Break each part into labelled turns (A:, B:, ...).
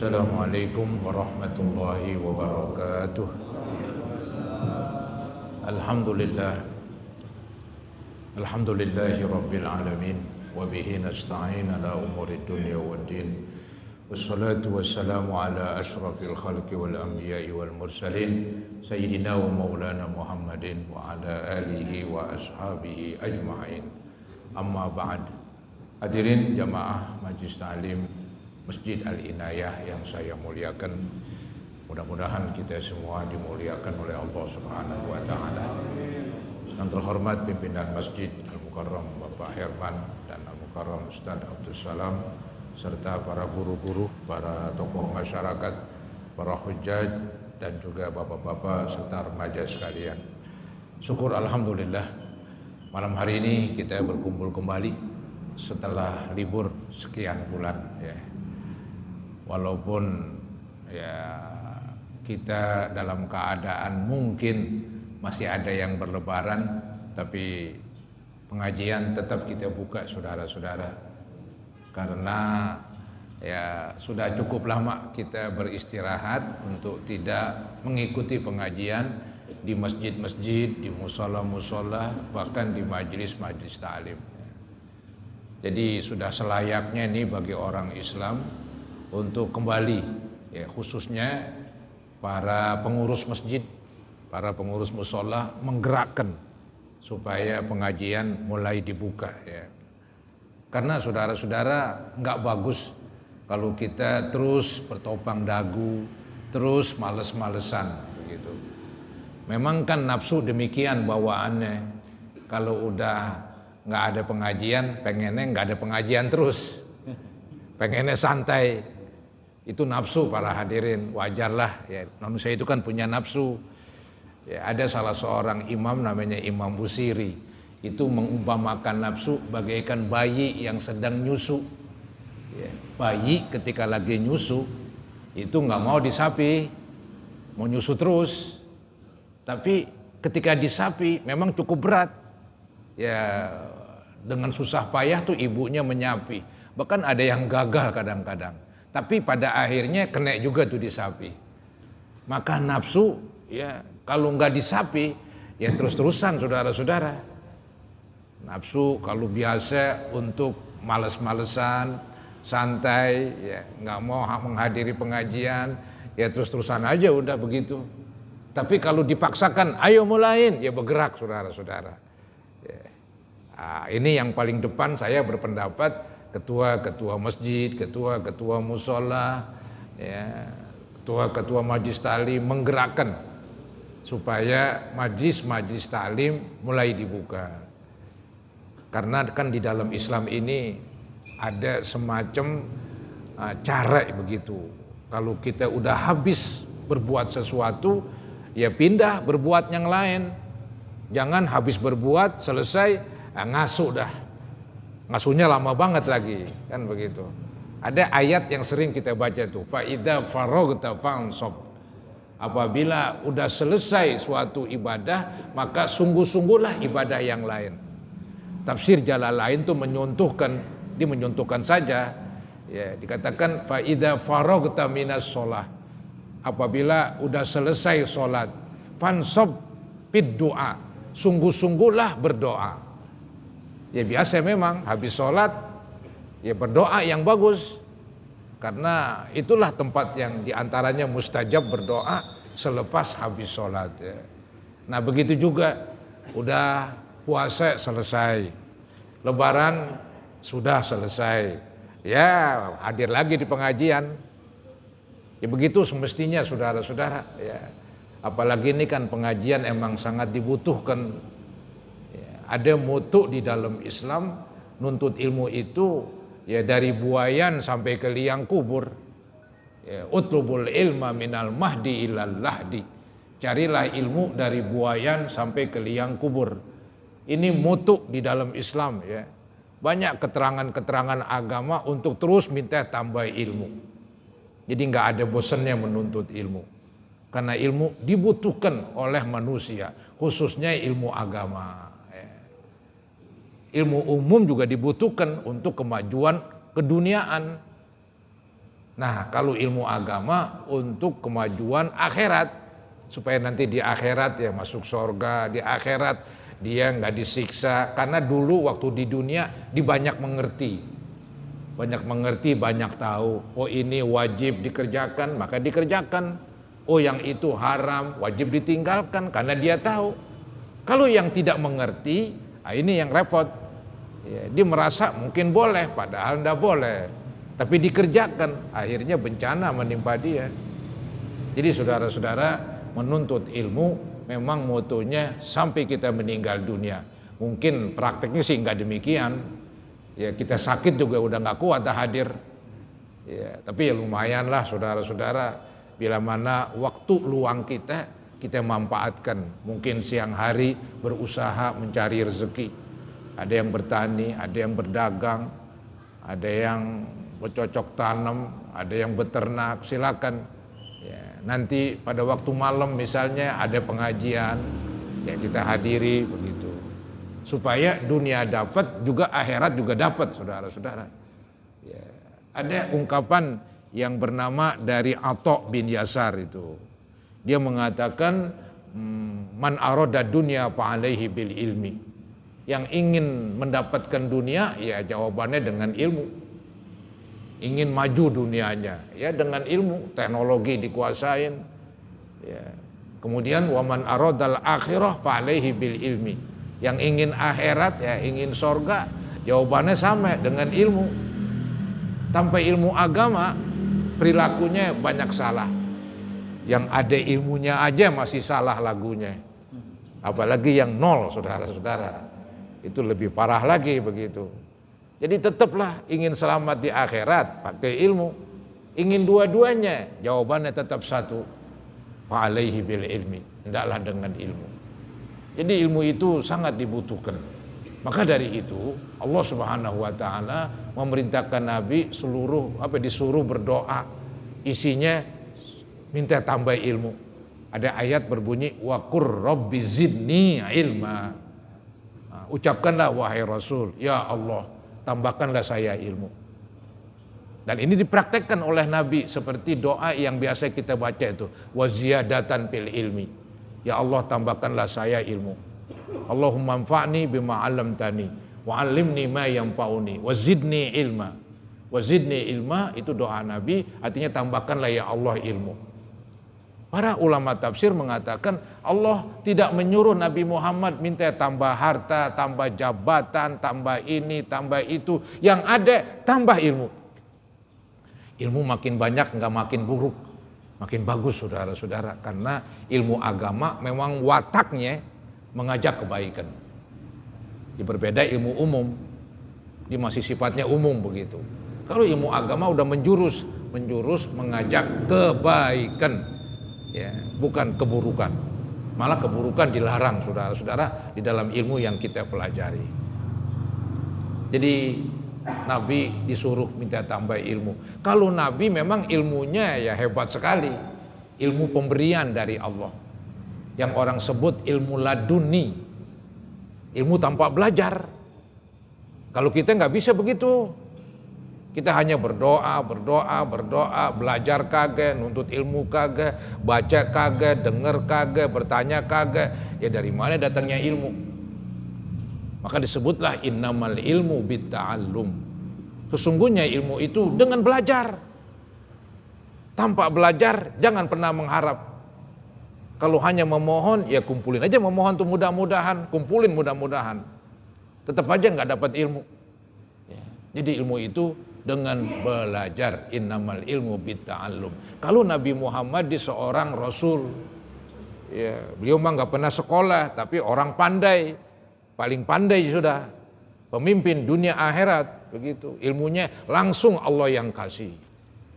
A: Assalamualaikum warahmatullahi wabarakatuh. Alhamdulillah. Alhamdulillahi rabbil alamin. Wa bihi nasta'in ala umurid dunya waddin. Wassalatu wassalamu ala ashrafil khalqi wal anbiya'i wal mursalin Sayyidina wa maulana Muhammadin wa ala alihi wa ashabihi ajma'in. Amma ba'd. Hadirin jamaah Majlis Ta'lim Masjid Al-Inayah yang saya muliakan, mudah-mudahan kita semua dimuliakan oleh Allah Subhanahu wa Ta'ala. Yang terhormat pimpinan Masjid Al-Mukarram Bapak Herman dan Al-Mukarram Ustaz Abdul Salam, serta para guru-guru, para tokoh masyarakat, para hujjaj, dan juga bapak-bapak serta remaja sekalian. Syukur alhamdulillah, malam hari ini kita berkumpul kembali setelah libur sekian bulan ya. Walaupun ya kita dalam keadaan mungkin masih ada yang berlebaran, tapi pengajian tetap kita buka saudara-saudara, karena ya sudah cukup lama kita beristirahat untuk tidak mengikuti pengajian di masjid-masjid, di musola-musola, bahkan di majlis-majlis ta'lim. Jadi sudah selayaknya nih bagi orang Islam untuk kembali, ya khususnya para pengurus masjid, para pengurus musola, menggerakkan supaya pengajian mulai dibuka ya. Karena saudara-saudara, nggak bagus kalau kita terus bertopang dagu, terus males-malesan begitu. Memang kan nafsu demikian bawaannya. Kalau udah nggak ada pengajian, pengennya nggak ada pengajian terus, pengennya santai. Itu nafsu para hadirin, wajarlah ya, manusia itu kan punya nafsu ya. Ada salah seorang imam namanya Imam Busiri, itu mengumpamakan nafsu bagaikan bayi yang sedang nyusu ya. Bayi ketika lagi nyusu itu nggak mau disapi, mau nyusu terus, tapi ketika disapi memang cukup berat ya, dengan susah payah tuh ibunya menyapi, bahkan ada yang gagal kadang-kadang. Tapi pada akhirnya kena juga tuh disapi. Maka nafsu ya kalau nggak disapi ya terus-terusan saudara-saudara. Nafsu kalau biasa untuk males-malesan, santai ya, nggak mau menghadiri pengajian ya terus-terusan aja udah begitu. Tapi kalau dipaksakan ayo mulain ya bergerak saudara-saudara ya. Nah, ini yang paling depan saya berpendapat ketua-ketua masjid, ketua-ketua musola, ya, ketua-ketua majlis ta'lim menggerakkan supaya majlis-majlis ta'lim mulai dibuka. Karena kan di dalam Islam ini ada semacam cara begitu. Kalau kita udah habis berbuat sesuatu, ya pindah berbuat yang lain. Jangan habis berbuat selesai ngasuh dah. Ngasuhnya lama banget lagi, kan begitu. Ada ayat yang sering kita baca tuh, fa idza faraghta fansab. Apabila udah selesai suatu ibadah, maka sungguh-sungguhlah ibadah yang lain. Tafsir Jalalain tuh menyuntuhkan saja, ya dikatakan fa idza faraghta minas shalah. Apabila udah selesai sholat, fansab fid du'a. Sungguh-sungguhlah berdoa. Ya biasa memang habis sholat ya berdoa yang bagus, karena itulah tempat yang diantaranya mustajab berdoa selepas habis sholat ya. Nah begitu juga udah puasa selesai, lebaran sudah selesai ya, hadir lagi di pengajian ya, begitu semestinya saudara-saudara ya. Apalagi ini kan pengajian emang sangat dibutuhkan. Ada mutu di dalam Islam, nuntut ilmu itu ya dari buayan sampai ke liang kubur. Ya, utlubul ilma minal mahdi ilal lahdi. Carilah ilmu dari buayan sampai ke liang kubur. Ini mutu di dalam Islam ya. Banyak keterangan-keterangan agama untuk terus minta tambah ilmu. Jadi nggak ada bosannya menuntut ilmu. Karena ilmu dibutuhkan oleh manusia, khususnya ilmu agama. Ilmu umum juga dibutuhkan untuk kemajuan keduniaan. Nah, kalau ilmu agama untuk kemajuan akhirat, supaya nanti di akhirat ya masuk surga, di akhirat dia nggak disiksa. Karena dulu waktu di dunia dia banyak mengerti, banyak tahu. Oh ini wajib dikerjakan, maka dikerjakan. Oh yang itu haram, wajib ditinggalkan karena dia tahu. Kalau yang tidak mengerti, nah ini yang repot. Ya, dia merasa mungkin boleh, padahal tidak boleh. Tapi dikerjakan, akhirnya bencana menimpa dia. Jadi saudara-saudara, menuntut ilmu memang motonya sampai kita meninggal dunia. Mungkin prakteknya sih nggak demikian. Ya kita sakit juga udah nggak kuat hadir. Ya, tapi ya lumayan lah saudara-saudara. Bila mana waktu luang kita manfaatkan. Mungkin siang hari berusaha mencari rezeki. Ada yang bertani, ada yang berdagang, ada yang bercocok tanam, ada yang beternak, silakan. Ya, nanti pada waktu malam misalnya ada pengajian, ya kita hadiri begitu. Supaya dunia dapat juga akhirat juga dapat, saudara-saudara. Ya, ada ungkapan yang bernama dari Atha bin Yasar itu. Dia mengatakan man arada dunya fa alaihi bil ilmi. Yang ingin mendapatkan dunia ya jawabannya dengan ilmu. Ingin maju dunianya ya dengan ilmu, teknologi dikuasain ya. Kemudian waman aradal akhirah fa alaihi bil ilmi. Yang ingin akhirat ya ingin sorga, jawabannya sama dengan ilmu. Tanpa ilmu agama perilakunya banyak salah. Yang ada ilmunya aja masih salah lagunya, apalagi yang nol, saudara-saudara, itu lebih parah lagi begitu. Jadi tetaplah ingin selamat di akhirat pakai ilmu. Ingin dua-duanya, jawabannya tetap satu. Fa'alaihi bil ilmi, hendaklah dengan ilmu. Jadi ilmu itu sangat dibutuhkan. Maka dari itu Allah Subhanahu wa taala memerintahkan Nabi disuruh berdoa. Isinya minta tambah ilmu. Ada ayat berbunyi wa qur rabbi zidni ilma. Nah, ucapkanlah wahai Rasul, ya Allah, tambahkanlah saya ilmu. Dan ini dipraktekkan oleh Nabi seperti doa yang biasa kita baca itu, wa ziyadatan fil ilmi. Ya Allah, tambahkanlah saya ilmu. Allahumma anfa'ni bima 'allamtani wa 'allimni ma yanfa'uni wa zidni ilma. Wa zidni ilma itu doa Nabi, artinya tambahkanlah ya Allah ilmu. Para ulama tafsir mengatakan Allah tidak menyuruh Nabi Muhammad minta tambah harta, tambah jabatan, tambah ini, tambah itu. Yang ada tambah ilmu. Ilmu makin banyak nggak makin buruk, makin bagus saudara-saudara. Karena ilmu agama memang wataknya mengajak kebaikan. Dia berbeda ilmu umum, dia masih sifatnya umum begitu. Kalau ilmu agama udah menjurus mengajak kebaikan. Ya, bukan keburukan. Malah keburukan dilarang saudara-saudara di dalam ilmu yang kita pelajari. Jadi Nabi disuruh minta tambah ilmu. Kalau Nabi memang ilmunya ya hebat sekali. Ilmu pemberian dari Allah. Yang orang sebut ilmu laduni. Ilmu tanpa belajar. Kalau kita nggak bisa begitu. Kita hanya berdoa, belajar kagak, nuntut ilmu kagak, baca kagak, dengar kagak, bertanya kagak. Ya dari mana datangnya ilmu? Maka disebutlah innamal ilmu bitta'allum. Sesungguhnya ilmu itu dengan belajar. Tanpa belajar jangan pernah mengharap. Kalau hanya memohon, ya kumpulin aja memohon tuh mudah-mudahan, kumpulin mudah-mudahan. Tetap aja nggak dapat ilmu. Ya. Jadi ilmu itu dengan belajar, innamal ilmu bitta'allum. Kalau Nabi Muhammad di seorang Rasul, ya, beliau mah nggak pernah sekolah, tapi orang pandai, paling pandai sudah, pemimpin dunia akhirat, begitu. Ilmunya langsung Allah yang kasih.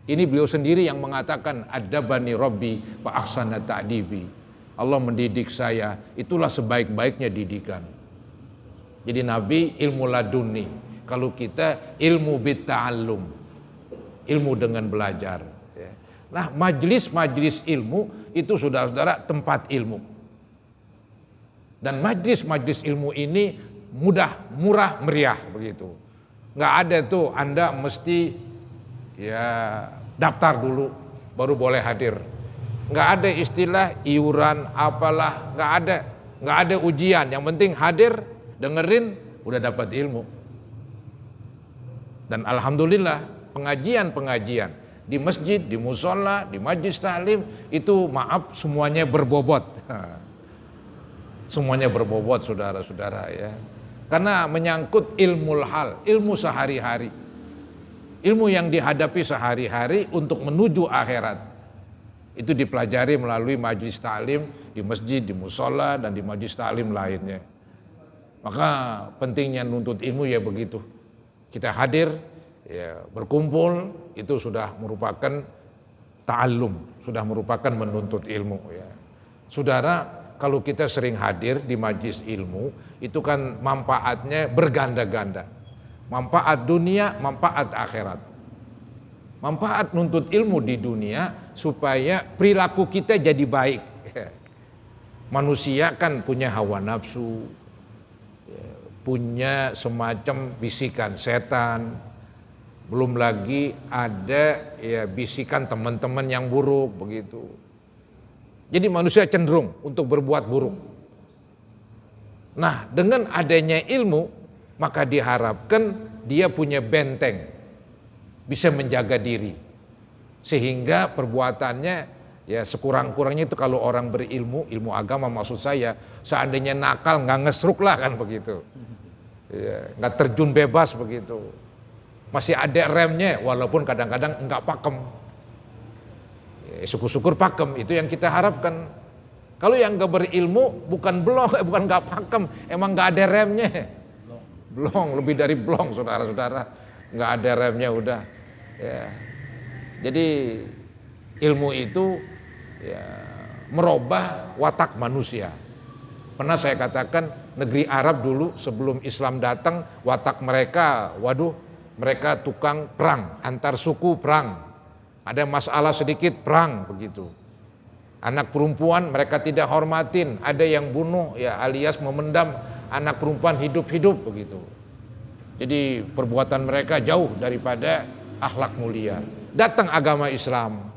A: Ini beliau sendiri yang mengatakan, adabani Rabbi fa ahsana ta'dibi. Allah mendidik saya, itulah sebaik-baiknya didikan. Jadi Nabi ilmu laduni. Kalau kita ilmu bitta'allum, ilmu dengan belajar. Nah majlis-majlis ilmu itu saudara-saudara tempat ilmu. Dan majlis-majlis ilmu ini mudah, murah, meriah begitu. Nggak ada tuh Anda mesti ya daftar dulu baru boleh hadir. Nggak ada istilah iuran apalah, nggak ada ujian. Yang penting hadir, dengerin, udah dapat ilmu. Dan alhamdulillah pengajian di masjid, di musola, di majlis taklim itu maaf semuanya berbobot. Semuanya berbobot saudara-saudara ya. Karena menyangkut ilmu hal, ilmu sehari-hari. Ilmu yang dihadapi sehari-hari untuk menuju akhirat. Itu dipelajari melalui majlis taklim di masjid, di musola dan di majlis taklim lainnya. Maka pentingnya nuntut ilmu ya begitu. Kita hadir, ya, berkumpul, itu sudah merupakan ta'allum, sudah merupakan menuntut ilmu. Ya. Saudara, kalau kita sering hadir di majlis ilmu, itu kan manfaatnya berganda-ganda. Manfaat dunia, manfaat akhirat. Manfaat nuntut ilmu di dunia supaya perilaku kita jadi baik. Manusia kan punya hawa nafsu, punya semacam bisikan setan, belum lagi ada ya bisikan teman-teman yang buruk begitu. Jadi manusia cenderung untuk berbuat buruk. Nah, dengan adanya ilmu maka diharapkan dia punya benteng, bisa menjaga diri, sehingga perbuatannya ya sekurang-kurangnya itu kalau orang berilmu, ilmu agama maksud saya, seandainya nakal nggak ngesruk lah kan begitu. Ya, nggak terjun bebas begitu, masih ada remnya walaupun kadang-kadang nggak pakem. Ya, syukur-syukur pakem, itu yang kita harapkan. Kalau yang nggak berilmu bukan bukan nggak pakem, emang nggak ada remnya, blong lebih dari blong saudara-saudara, nggak ada remnya udah. Ya. Jadi ilmu itu ya, merubah watak manusia. Pernah saya katakan negeri Arab dulu sebelum Islam datang, watak mereka, waduh, mereka tukang perang, antar suku perang. Ada masalah sedikit perang begitu. Anak perempuan mereka tidak hormatin, ada yang bunuh ya alias memendam anak perempuan hidup-hidup begitu. Jadi perbuatan mereka jauh daripada akhlak mulia. Datang agama Islam,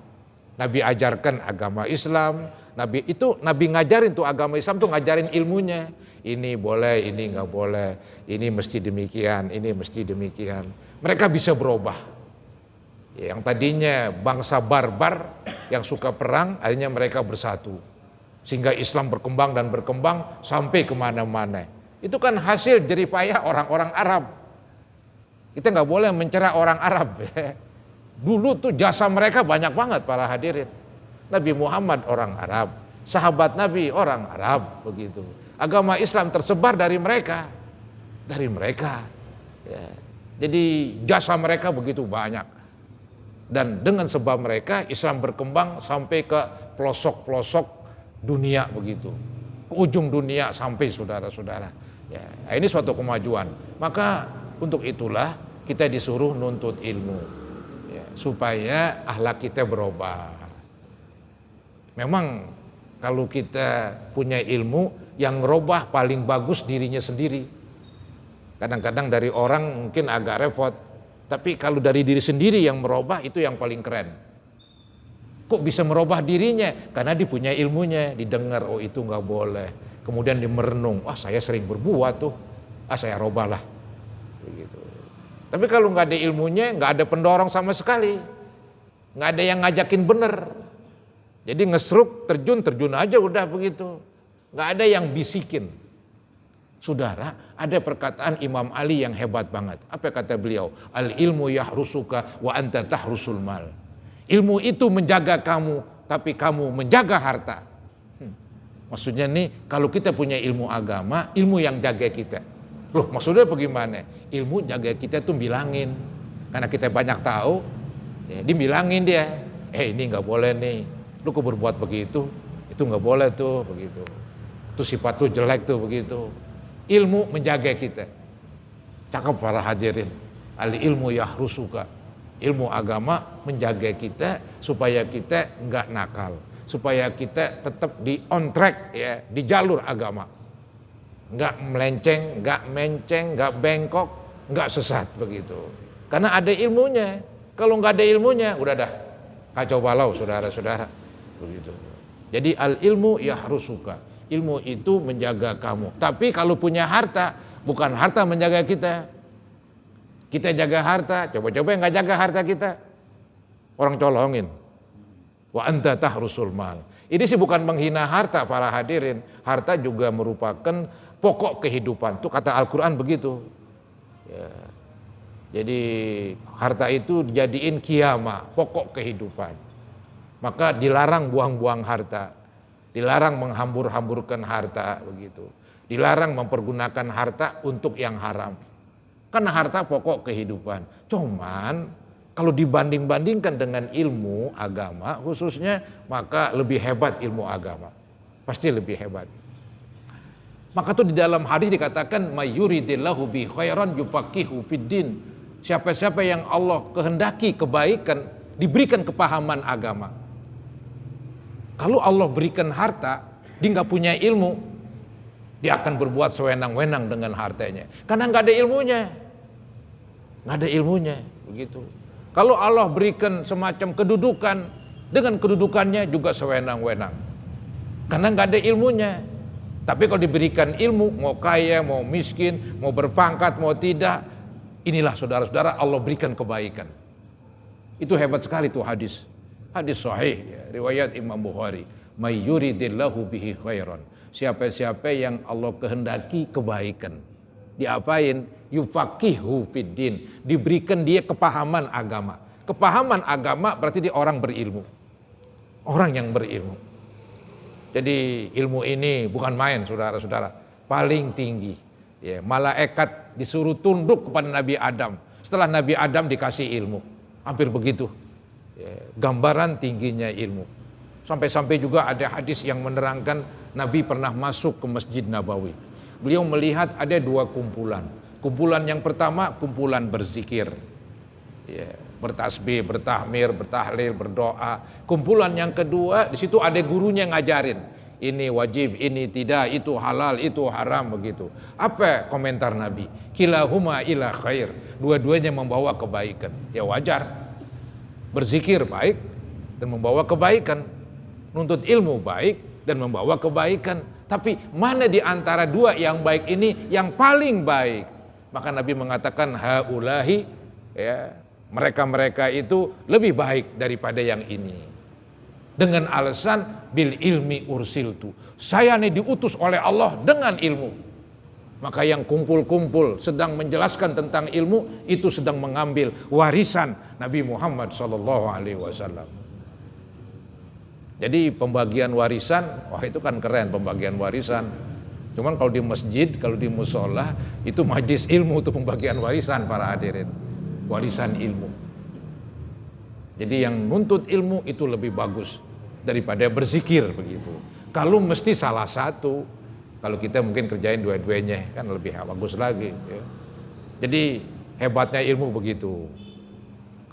A: Nabi ajarkan agama Islam, Nabi ngajarin tuh agama Islam tuh ngajarin ilmunya. Ini boleh, ini nggak boleh, ini mesti demikian, ini mesti demikian. Mereka bisa berubah. Yang tadinya bangsa barbar yang suka perang, akhirnya mereka bersatu. Sehingga Islam berkembang dan berkembang sampai kemana-mana. Itu kan hasil jeripayah orang-orang Arab. Kita nggak boleh mencela orang Arab. Dulu tuh jasa mereka banyak banget para hadirin. Nabi Muhammad orang Arab, sahabat Nabi orang Arab begitu. Agama Islam tersebar dari mereka, Ya. Jadi jasa mereka begitu banyak. Dan dengan sebab mereka Islam berkembang sampai ke pelosok-pelosok dunia begitu, ujung dunia sampai saudara-saudara. Ya, ini suatu kemajuan. Maka untuk itulah kita disuruh nuntut ilmu, ya, supaya akhlak kita berubah. Memang kalau kita punya ilmu, yang ngerubah paling bagus dirinya sendiri. Kadang-kadang dari orang mungkin agak repot, tapi kalau dari diri sendiri yang merubah itu yang paling keren. Kok bisa merubah dirinya? Karena dia punya ilmunya, didengar, oh itu nggak boleh. Kemudian dia merenung, wah saya sering berbuat tuh, saya robahlah. Begitu. Tapi kalau nggak ada ilmunya, nggak ada pendorong sama sekali, nggak ada yang ngajakin bener. Jadi ngesruk, terjun aja udah begitu. Nggak ada yang bisikin. Saudara, ada perkataan Imam Ali yang hebat banget. Apa kata beliau? Al ilmu yahrusuka wa anta tahrusul mal. Ilmu itu menjaga kamu, tapi kamu menjaga harta. Maksudnya nih, kalau kita punya ilmu agama, ilmu yang jaga kita. Loh, maksudnya bagaimana? Ilmu jaga kita tuh bilangin. Karena kita banyak tahu, ya, dibilangin dia. Ini nggak boleh nih. Lu kok berbuat begitu? Itu nggak boleh tuh, begitu. Itu sifat lu jelek tuh, begitu. Ilmu menjaga kita. Cakep para hadirin. Al ilmu yahrusuka. Ilmu agama menjaga kita supaya kita nggak nakal, supaya kita tetap di on track ya, di jalur agama. Nggak melenceng, nggak menceng, nggak bengkok, nggak sesat begitu. Karena ada ilmunya. Kalau nggak ada ilmunya, udah dah kacau balau saudara-saudara. Begitu. Jadi al ilmu yahrusuka. Ilmu itu menjaga kamu. Tapi kalau punya harta, bukan harta menjaga kita. Kita jaga harta, coba-coba yang nggak jaga harta kita. Orang colongin. Wa anta tahrusul mal. Ini sih bukan menghina harta para hadirin. Harta juga merupakan pokok kehidupan. Itu kata Al-Quran begitu. Ya. Jadi harta itu dijadiin kiamah, pokok kehidupan. Maka dilarang buang-buang harta. Dilarang menghambur-hamburkan harta begitu. Dilarang mempergunakan harta untuk yang haram. Karena harta pokok kehidupan. Cuman kalau dibanding-bandingkan dengan ilmu agama khususnya, maka lebih hebat ilmu agama. Pasti lebih hebat. Maka tuh di dalam hadis dikatakan mayyuridillahu bi khairan yufaqihu fiddin. Siapa-siapa yang Allah kehendaki kebaikan, diberikan kepahaman agama. Kalau Allah berikan harta, dia nggak punya ilmu, dia akan berbuat sewenang-wenang dengan hartanya. Karena nggak ada ilmunya. Nggak ada ilmunya, begitu. Kalau Allah berikan semacam kedudukan, dengan kedudukannya juga sewenang-wenang. Karena nggak ada ilmunya. Tapi kalau diberikan ilmu, mau kaya, mau miskin, mau berpangkat, mau tidak, inilah saudara-saudara Allah berikan kebaikan. Itu hebat sekali tuh hadis. Hadis sahih, ya, riwayat Imam Bukhari. May yuridillahu bihi khairan. Siapa-siapa yang Allah kehendaki kebaikan. Diapain? Yufaqihu fiddin. Diberikan dia kepahaman agama. Kepahaman agama berarti dia orang berilmu. Orang yang berilmu. Jadi ilmu ini bukan main saudara-saudara. Paling tinggi. Ya, malaikat disuruh tunduk kepada Nabi Adam. Setelah Nabi Adam dikasih ilmu. Hampir begitu. Ya, gambaran tingginya ilmu. Sampai-sampai juga ada hadis yang menerangkan Nabi pernah masuk ke Masjid Nabawi. Beliau melihat ada dua kumpulan. Kumpulan yang pertama kumpulan berzikir. Ya, bertasbih, bertahmir, bertahlil, berdoa. Kumpulan yang kedua di situ ada gurunya ngajarin. Ini wajib, ini tidak, itu halal, itu haram begitu. Apa komentar Nabi? Kilahuma ila khair. Dua-duanya membawa kebaikan. Ya wajar. Berzikir baik dan membawa kebaikan. Nuntut ilmu baik dan membawa kebaikan. Tapi mana di antara dua yang baik ini yang paling baik? Maka Nabi mengatakan haulahi, ya, mereka-mereka itu lebih baik daripada yang ini. Dengan alasan bil ilmi ursiltu. Saya ini diutus oleh Allah dengan ilmu. Maka yang kumpul-kumpul sedang menjelaskan tentang ilmu itu sedang mengambil warisan Nabi Muhammad SAW. Jadi pembagian warisan, wah itu kan keren pembagian warisan. Cuman kalau di masjid, kalau di musola itu majlis ilmu itu pembagian warisan para hadirin. Warisan ilmu. Jadi yang nuntut ilmu itu lebih bagus daripada berzikir begitu. Kalau mesti salah satu, kalau kita mungkin kerjain dua-duanya kan lebih bagus lagi. Ya. Jadi hebatnya ilmu begitu.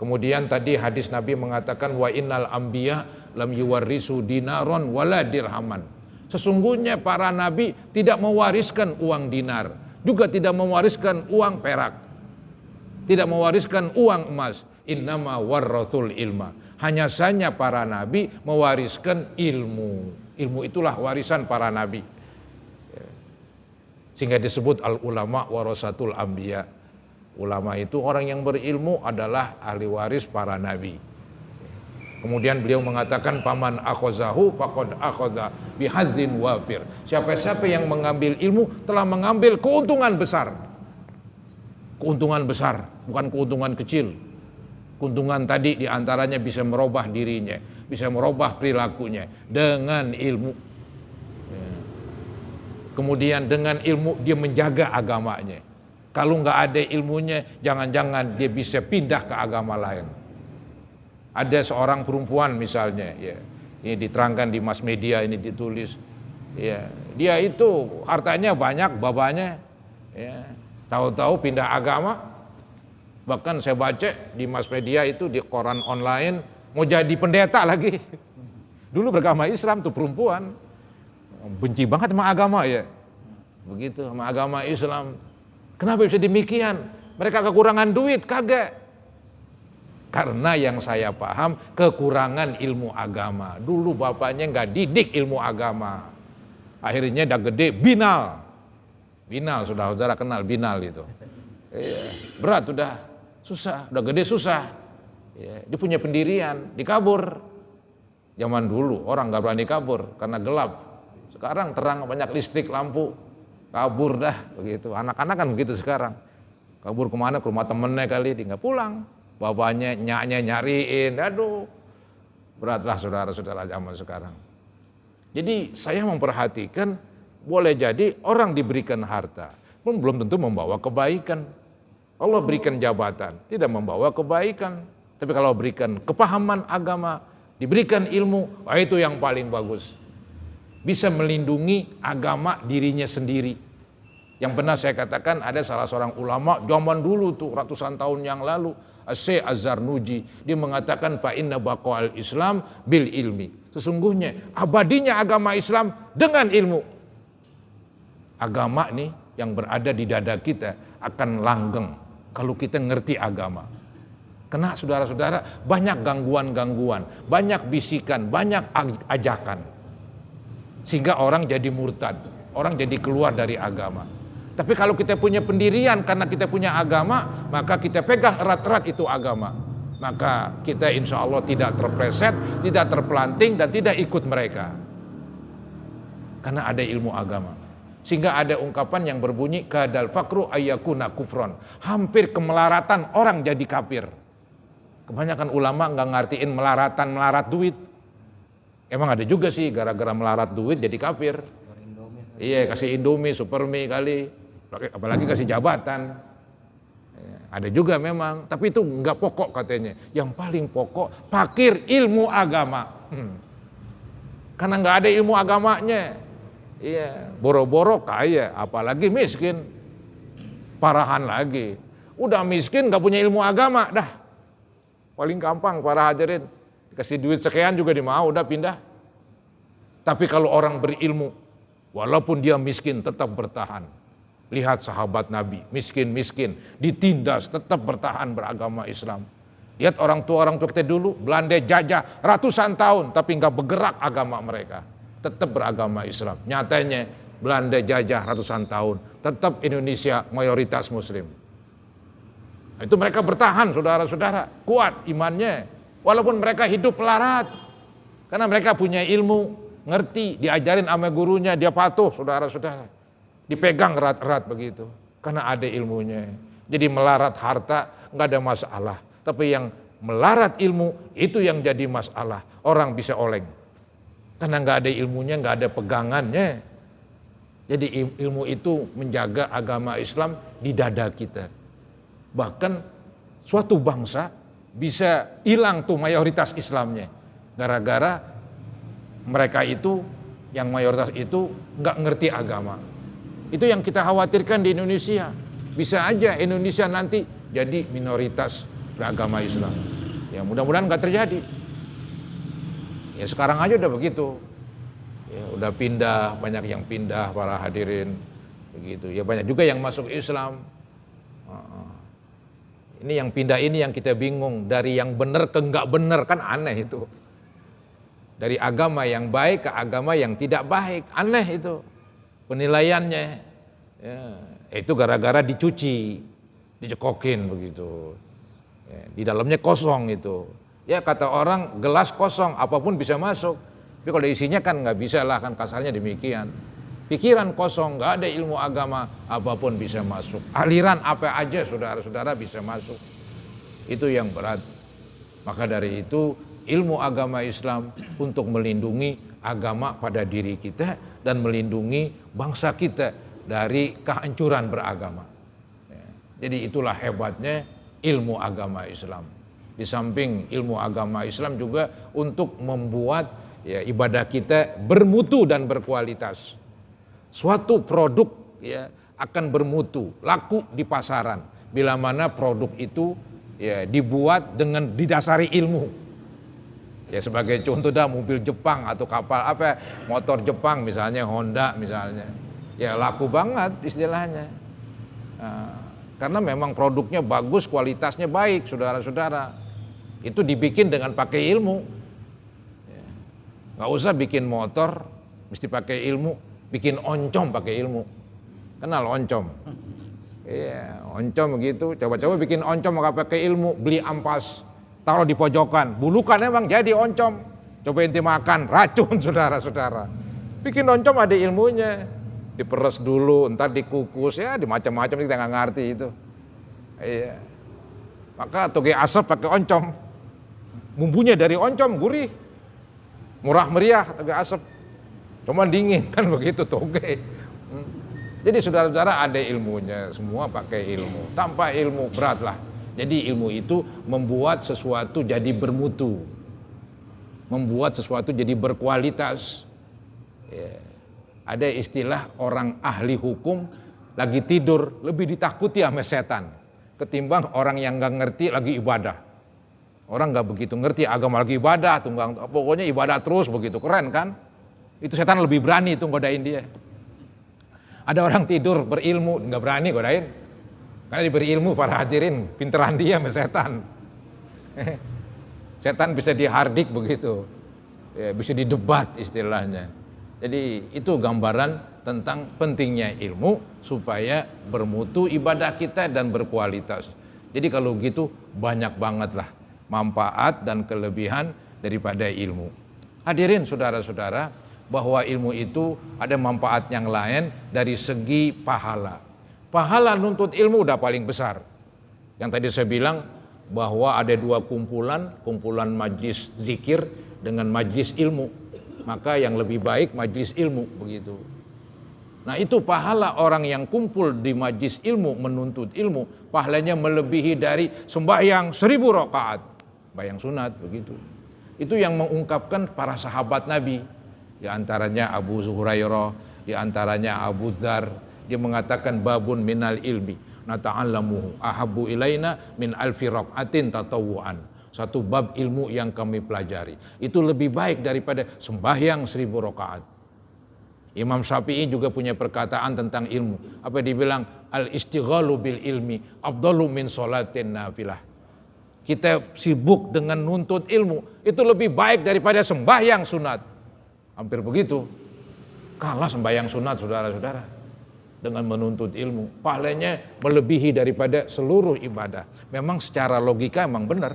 A: Kemudian tadi hadis Nabi mengatakan wa innal anbiya lam yuwarrisu dinaron wala dirhaman. Sesungguhnya para nabi tidak mewariskan uang dinar, juga tidak mewariskan uang perak, tidak mewariskan uang emas. Innama warrathul ilma. Hanya saja para nabi mewariskan ilmu. Ilmu itulah warisan para nabi. Sehingga disebut al ulama warasatul anbiya. Ulama itu orang yang berilmu adalah ahli waris para nabi. Kemudian beliau mengatakan paman akhazahu faqad akhadha bihadzin wafir. Siapa-siapa yang mengambil ilmu telah mengambil keuntungan besar. Keuntungan besar, bukan keuntungan kecil. Keuntungan tadi diantaranya bisa merubah dirinya, bisa merubah perilakunya dengan ilmu. Kemudian dengan ilmu dia menjaga agamanya. Kalau nggak ada ilmunya, jangan-jangan dia bisa pindah ke agama lain. Ada seorang perempuan misalnya, ya, ini diterangkan di mass media, ini ditulis, ya, dia itu hartanya banyak, babanya, ya, tahu-tahu pindah agama. Bahkan saya baca di mass media itu di koran online mau jadi pendeta lagi. Dulu beragama Islam tuh perempuan, benci banget sama agama ya, begitu sama agama Islam. Kenapa bisa demikian? Mereka kekurangan duit, kagak. Karena yang saya paham kekurangan ilmu agama. Dulu bapaknya nggak didik ilmu agama. Akhirnya udah gede binal. Binal, saudara kenal binal itu. Berat udah, susah, udah gede susah. Dia punya pendirian, dikabur. Zaman dulu orang nggak berani kabur karena gelap. Sekarang terang, banyak listrik, lampu. Kabur dah begitu. Anak-anak kan begitu sekarang. Kabur kemana? Ke rumah temennya kali, dia nggak pulang. Bapaknya, nyaknya nyariin, aduh. Beratlah saudara-saudara zaman sekarang. Jadi saya memperhatikan, boleh jadi orang diberikan harta, pun belum tentu membawa kebaikan. Allah berikan jabatan, tidak membawa kebaikan. Tapi kalau berikan kepahaman agama, diberikan ilmu, wah itu yang paling bagus. Bisa melindungi agama dirinya sendiri. Yang pernah saya katakan ada salah seorang ulama zaman dulu tuh ratusan tahun yang lalu, Syekh Az-Zarnuji, dia mengatakan fa inna baqa'al Islam bil ilmi. Sesungguhnya abadinya agama Islam dengan ilmu. Agama nih yang berada di dada kita akan langgeng kalau kita ngerti agama. Kena saudara-saudara banyak gangguan-gangguan, banyak bisikan, banyak ajakan. Sehingga orang jadi murtad, orang jadi keluar dari agama. Tapi kalau kita punya pendirian karena kita punya agama, maka kita pegang erat-erat itu agama. Maka kita insya Allah tidak terpleset, tidak terpelanting dan tidak ikut mereka. Karena ada ilmu agama. Sehingga ada ungkapan yang berbunyi kadal fakru ayyakuna kufron. Hampir kemelaratan orang jadi kafir. Kebanyakan ulama nggak ngartiin melarat duit. Emang ada juga sih gara-gara melarat duit jadi kafir. Iya kasih Indomie, Supermie kali. Apalagi kasih jabatan. Ada juga memang, tapi itu enggak pokok katanya. Yang paling pokok fakir ilmu agama. Karena enggak ada ilmu agamanya. Iya, boro-boro kaya, apalagi miskin. Parahan lagi. Udah miskin enggak punya ilmu agama, dah. Paling gampang para hadirin. Dikasih duit sekian juga dia mau, udah pindah. Tapi kalau orang berilmu, walaupun dia miskin tetap bertahan. Lihat sahabat Nabi, miskin-miskin, ditindas, tetap bertahan beragama Islam. Lihat orang tua kita dulu, Belanda jajah ratusan tahun, tapi nggak bergerak agama mereka. Tetap beragama Islam. Nyatanya Belanda jajah ratusan tahun, tetap Indonesia mayoritas Muslim. Itu mereka bertahan, saudara-saudara, kuat imannya. Walaupun mereka hidup melarat, karena mereka punya ilmu, ngerti, diajarin sama gurunya, dia patuh, saudara-saudara. Dipegang erat-erat begitu, karena ada ilmunya. Jadi melarat harta nggak ada masalah, tapi yang melarat ilmu itu yang jadi masalah. Orang bisa oleng, karena nggak ada ilmunya, nggak ada pegangannya. Jadi ilmu itu menjaga agama Islam di dada kita. Bahkan suatu bangsa bisa hilang tuh mayoritas Islamnya, gara-gara mereka itu, yang mayoritas itu nggak ngerti agama. Itu yang kita khawatirkan di Indonesia. Bisa aja Indonesia nanti jadi minoritas beragama Islam. Ya mudah-mudahan nggak terjadi. Ya sekarang aja udah begitu. Ya udah pindah, banyak yang pindah para hadirin. Begitu. Ya banyak juga yang masuk Islam. Ini yang pindah ini yang kita bingung. Dari yang benar ke nggak benar, kan aneh itu. Dari agama yang baik ke agama yang tidak baik, aneh itu penilaiannya. Ya, itu gara-gara dicuci, dicekokin begitu. Ya, di dalamnya kosong itu. Ya kata orang gelas kosong, apapun bisa masuk. Tapi kalau isinya kan nggak bisa lah, kan kasarnya demikian. Pikiran kosong, nggak ada ilmu agama, apapun bisa masuk. Aliran apa aja saudara-saudara bisa masuk. Itu yang berat. Maka dari itu ilmu agama Islam untuk melindungi agama pada diri kita dan melindungi bangsa kita dari kehancuran beragama. Jadi itulah hebatnya ilmu agama Islam. Di samping ilmu agama Islam juga untuk membuat ya, ibadah kita bermutu dan berkualitas. Suatu produk ya, akan bermutu, laku di pasaran bila mana produk itu ya, dibuat dengan didasari ilmu. Ya sebagai contoh dah mobil Jepang atau kapal apa motor Jepang misalnya Honda misalnya, ya laku banget istilahnya. Karena memang produknya bagus, kualitasnya baik, saudara-saudara. Itu dibikin dengan pakai ilmu. Nggak usah bikin motor, mesti pakai ilmu. Bikin oncom pakai ilmu. Kenal oncom? Iya, oncom begitu. Coba-coba bikin oncom nggak pakai ilmu. Beli ampas, taruh di pojokan. Bulukan emang jadi oncom. Coba ente makan, racun saudara-saudara. Bikin oncom ada ilmunya. Diperes dulu, ntar dikukus, ya di macam-macam kita nggak ngerti itu. Iya. Maka toge asap pakai oncom. Bumbunya dari oncom, gurih. Murah meriah toge asap. Cuman dingin kan begitu toge. Jadi saudara-saudara ada ilmunya, semua pakai ilmu. Tanpa ilmu beratlah. Jadi ilmu itu membuat sesuatu jadi bermutu. Membuat sesuatu jadi berkualitas. Ya. Ada istilah orang ahli hukum lagi tidur lebih ditakuti sama setan ketimbang orang yang nggak ngerti lagi ibadah. Orang nggak begitu ngerti agama lagi ibadah, pokoknya ibadah terus begitu, keren kan? Itu setan lebih berani tuh godain dia. Ada orang tidur berilmu nggak berani godain, karena diberi ilmu para hadirin, pinteran dia sama setan. Setan bisa dihardik begitu, ya, bisa didebat istilahnya. Jadi itu gambaran tentang pentingnya ilmu supaya bermutu ibadah kita dan berkualitas. Jadi kalau gitu banyak banget lah manfaat dan kelebihan daripada ilmu. Hadirin saudara-saudara, bahwa ilmu itu ada manfaat yang lain dari segi pahala. Pahala nuntut ilmu udah paling besar. Yang tadi saya bilang bahwa ada dua kumpulan majlis zikir dengan majlis ilmu. Maka yang lebih baik majlis ilmu begitu. Nah itu pahala orang yang kumpul di majlis ilmu menuntut ilmu, pahalanya melebihi dari sembahyang 1000 rakaat, sembahyang sunat begitu. Itu yang mengungkapkan para sahabat Nabi, di antaranya Abu Hurairah, di antaranya Abu Dzar, dia mengatakan babun minal ilmi nata'allamuhu ahabbu ilaina min alfi rakaatin tatawuan. Satu bab ilmu yang kami pelajari itu lebih baik daripada sembahyang 1000 rakaat. Imam Syafi'i juga punya perkataan tentang ilmu. Apa dia bilang? Al-istighalu bil ilmi afdalu min sholatin nafilah. Kita sibuk dengan nuntut ilmu itu lebih baik daripada sembahyang sunat. Hampir begitu. Kalah sembahyang sunat saudara-saudara dengan menuntut ilmu. Pahalanya melebihi daripada seluruh ibadah. Memang secara logika memang benar.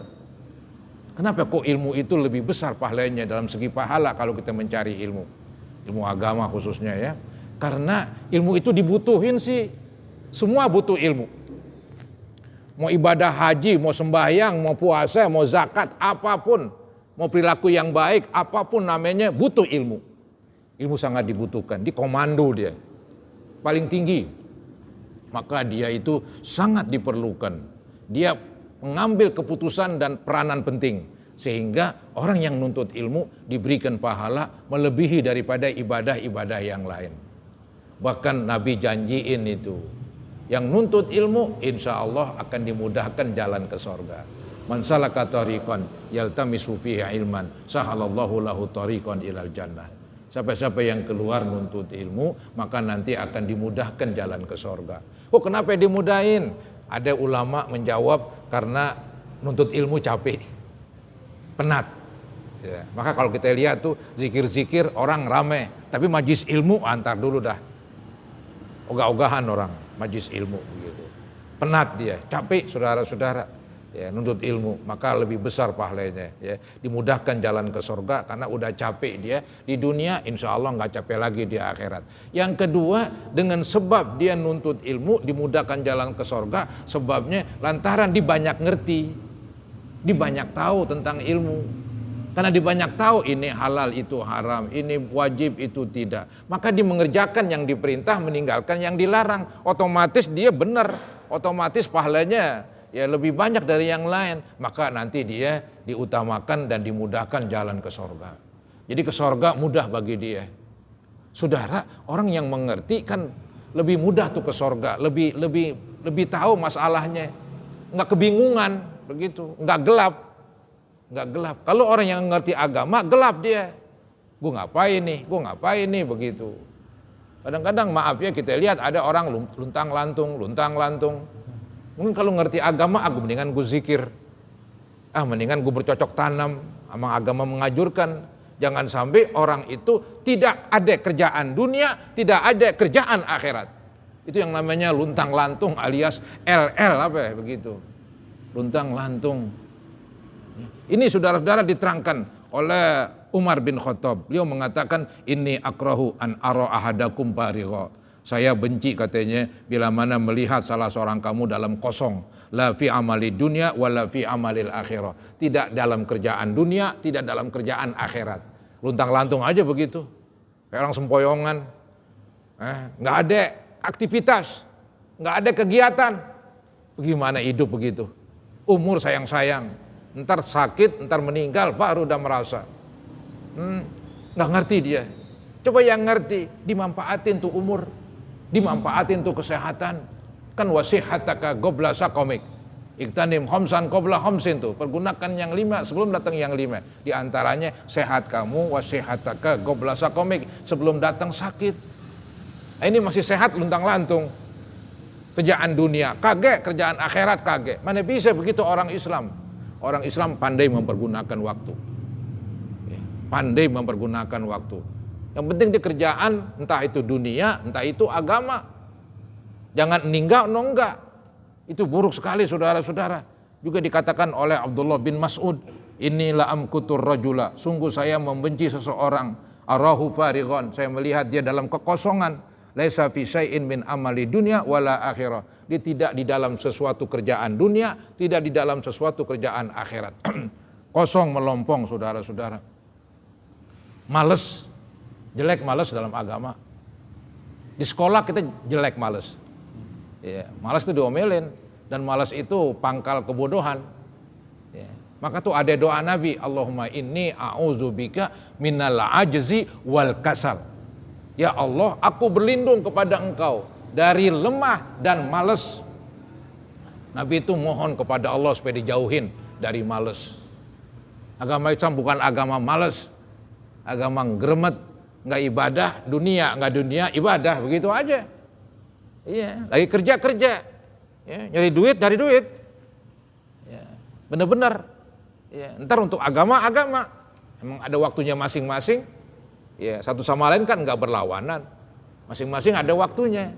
A: Kenapa kok ilmu itu lebih besar pahalanya dalam segi pahala kalau kita mencari ilmu? Ilmu agama khususnya ya. Karena ilmu itu dibutuhin sih. Semua butuh ilmu. Mau ibadah haji, mau sembahyang, mau puasa, mau zakat, apapun. Mau perilaku yang baik, apapun namanya butuh ilmu. Ilmu sangat dibutuhkan, dikomando dia. Paling tinggi. Maka dia itu sangat diperlukan. Dia mengambil keputusan dan peranan penting sehingga orang yang nuntut ilmu diberikan pahala melebihi daripada ibadah-ibadah yang lain. Bahkan Nabi janjiin itu, yang nuntut ilmu insya Allah akan dimudahkan jalan ke sorga. Man salaka tariqan yaltamisu fihi ilman sahalallahu lahu tariqan ilal jannah. Siapa-siapa yang keluar nuntut ilmu maka nanti akan dimudahkan jalan ke sorga. Oh kenapa dimudahin? Ada ulama menjawab karena nuntut ilmu capek, penat. Ya, maka kalau kita lihat tuh zikir-zikir orang rame, tapi majlis ilmu antar dulu dah. Ogah-ogahan orang majlis ilmu begitu. Penat dia, capek saudara-saudara. Ya, nuntut ilmu, maka lebih besar pahalanya. Ya, dimudahkan jalan ke surga karena udah capek dia di dunia, insya Allah nggak capek lagi di akhirat. Yang kedua, dengan sebab dia nuntut ilmu, dimudahkan jalan ke surga, sebabnya lantaran dia banyak ngerti, dia banyak tahu tentang ilmu. Karena dia banyak tahu ini halal itu haram, ini wajib itu tidak. Maka dia mengerjakan yang diperintah, meninggalkan yang dilarang. Otomatis dia benar, otomatis pahalanya ya lebih banyak dari yang lain, maka nanti dia diutamakan dan dimudahkan jalan ke sorga. Jadi ke sorga mudah bagi dia. Saudara, orang yang mengerti kan lebih mudah tuh ke sorga, lebih tahu masalahnya, nggak kebingungan begitu, nggak gelap. Kalau orang yang ngerti agama gelap dia, gue ngapain nih begitu. Kadang-kadang maaf ya kita lihat ada orang luntang lantung. Mungkin kalau ngerti agama, aku mendingan gue zikir. Mendingan gue bercocok tanam, sama agama mengajurkan. Jangan sampai orang itu tidak ada kerjaan dunia, tidak ada kerjaan akhirat. Itu yang namanya luntang lantung alias LL apa ya begitu. Luntang lantung. Ini saudara-saudara diterangkan oleh Umar bin Khattab. Beliau mengatakan, ini akrahu an ara ahadakum barigha. Saya benci katanya bila mana melihat salah seorang kamu dalam kosong. La fi amali dunya wala fi amalil akhirah. Tidak dalam kerjaan dunia, tidak dalam kerjaan akhirat. Luntang lantung aja begitu. Kayak orang sempoyongan. Nggak ada aktivitas, nggak ada kegiatan. Bagaimana hidup begitu? Umur sayang-sayang. Ntar sakit, ntar meninggal, baru udah merasa. Nggak ngerti dia. Coba yang ngerti, dimanfaatin tuh umur, dimanfaatin tuh kesehatan. Kan wasihataka gobla sakomik. Iktanim khamsan qabla khamsin tuh. Pergunakan yang 5 sebelum datang yang 5. Di antaranya sehat kamu wasihataka gobla sakomik, sebelum datang sakit. Ini masih sehat luntang lantung. Kerjaan dunia kagak, kerjaan akhirat kagak. Mana bisa begitu orang Islam? Orang Islam pandai mempergunakan waktu. Pandai mempergunakan waktu. Yang penting di kerjaan, entah itu dunia, entah itu agama. Jangan nonggak. Itu buruk sekali saudara-saudara. Juga dikatakan oleh Abdullah bin Mas'ud, inilah amkutur rajula. Sungguh saya membenci seseorang. Arahu farigon. Saya melihat dia dalam kekosongan. Laisa fi syai'in min amali dunya wala akhirah. Dia tidak di dalam sesuatu kerjaan dunia, tidak di dalam sesuatu kerjaan akhirat. Kosong melompong saudara-saudara. Males, jelek males dalam agama. Di sekolah kita jelek males. Ya, malas itu diomelin, dan malas itu pangkal kebodohan. Ya, maka tuh ada doa Nabi, Allahumma inni a'udzubika minal ajzi wal kasal. Ya Allah, aku berlindung kepada Engkau dari lemah dan malas. Nabi itu mohon kepada Allah supaya dijauhin dari malas. Agama Islam bukan agama malas, agama gremet, nggak ibadah dunia, nggak dunia ibadah, begitu aja. Iya, lagi kerja, ya, nyari duit, ya, bener-bener. Ya, ntar untuk agama, emang ada waktunya masing-masing. Ya, satu sama lain kan nggak berlawanan, masing-masing ada waktunya.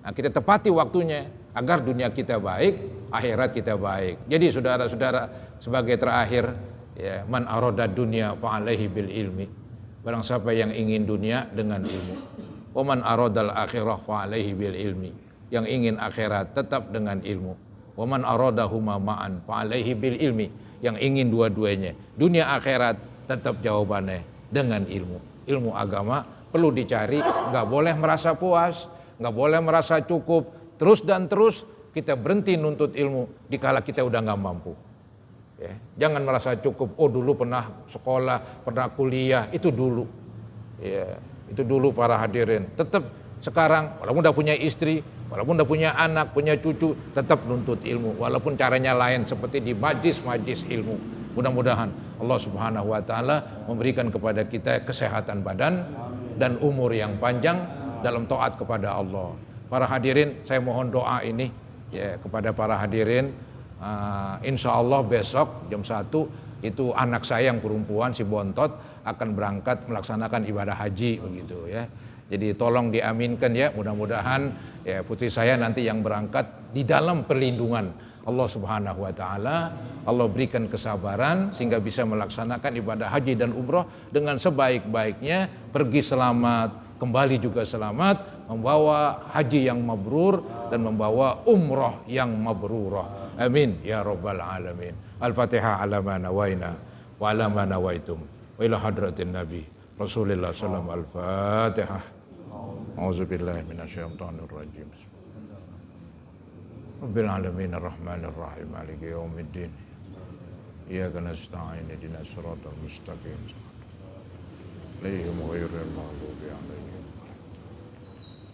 A: Nah, kita tepati waktunya agar dunia kita baik, akhirat kita baik. Jadi saudara-saudara, sebagai terakhir, ya, man arada dunya fa'alaihi bil ilmi. Barang siapa yang ingin dunia dengan ilmu. Wa man aradal akhirah fa'alaihi bil ilmi. Yang ingin akhirat tetap dengan ilmu. Wa man aradahuma ma'an fa'alaihi bil ilmi. Yang ingin dua-duanya, dunia akhirat, tetap jawabannya dengan ilmu. Ilmu agama perlu dicari, nggak boleh merasa puas, nggak boleh merasa cukup, terus dan terus kita berhenti nuntut ilmu dikala kita udah nggak mampu. Ya, jangan merasa cukup. Oh dulu pernah sekolah, pernah kuliah, itu dulu. Ya, itu dulu para hadirin. Tetap sekarang, walaupun udah punya istri, walaupun udah punya anak, punya cucu, tetap nuntut ilmu. Walaupun caranya lain seperti di majlis-majlis ilmu. Mudah-mudahan Allah Subhanahu wa taala memberikan kepada kita kesehatan badan dan umur yang panjang dalam taat kepada Allah. Para hadirin, saya mohon doa ini ya kepada para hadirin. Insya Allah besok jam 1 itu anak saya yang perempuan si Bontot akan berangkat melaksanakan ibadah haji begitu ya. Jadi tolong diaminkan ya, mudah-mudahan ya putri saya nanti yang berangkat di dalam perlindungan Allah Subhanahu wa taala. Allah berikan kesabaran sehingga bisa melaksanakan ibadah haji dan umroh dengan sebaik-baiknya, pergi selamat, kembali juga selamat, membawa haji yang mabrur dan membawa umroh yang mabrurah. Amin ya rabbal alamin. Al-Fatihah ala ma nawaina wa ala ma nawaitum wa ila hadratin nabi Rasulillah sallallahu alaihi wasallam. Al-Fatihah. A'udzubillahi minasyaitonir rajim. Rabbil alamin arrahmanir rahim maliki yaumiddin. Iyyaka nasta'in ihdinas siratal mustaqim. Alaihim ghairil maghdubi alaihim.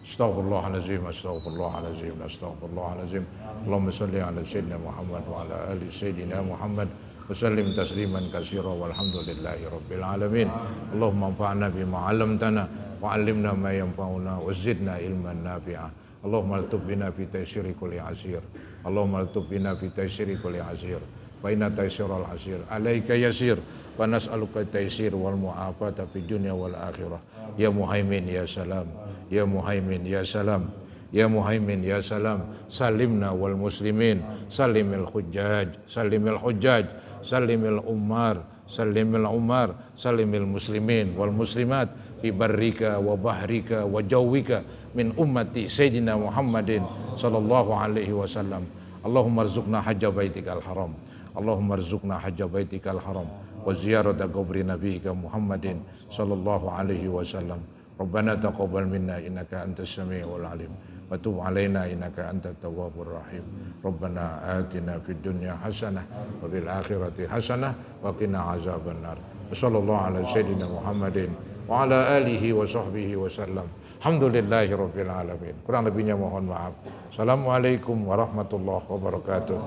A: Astaghfirullahalazim, astaghfirullahalazim, astaghfirullahalazim. Allahumma shalli ala sayyidina Muhammad wa ala ali sayyidina Muhammad wa sallim tasliman katsira walhamdulillahi rabbil alamin. Allahumma anfa'na bima 'allamtana wa 'allimna ma yanfa'una wa zidna ilman nafi'a. Allahumma altub bina fi taysiri kulli asir. Allahumma altub bina fi taysiri kulli asir. fa inna taysiral asir alaika yasir wa nas'aluka taysir wal mu'afata fid dunya wal akhirah. Ya Muhaimin ya salam, ya Muhaimin ya salam, ya Muhaimin ya salam, salimna wal muslimin, salimil hujjaj, salimil hujjaj, salimil ummar, salimil umar, salimil muslimin wal muslimat fi barrika wa bahrika wa jawwika min ummati Sayyidina Muhammadin sallallahu alaihi wasallam. Allahumma arzuqna hajja baitikal haram, Allahumma arzuqna hajja baitikal haram wa ziyarata qabri nabiyyika Muhammadin sallallahu alaihi wasallam. Rabbana taqabbal minna innaka antas samiul alim wa tub alaina innaka antat tawwabur rahim. Rabbana atina fid dunya hasanah wa fil akhirati hasanah wa qina azabannar. Sallallahu ala sayyidina Muhammadin wa ala alihi wa sahbihi wa sallam. Alhamdulillahi rabbil alamin. Kurang lebihnya mohon maaf. Assalamualaikum warahmatullahi wabarakatuh.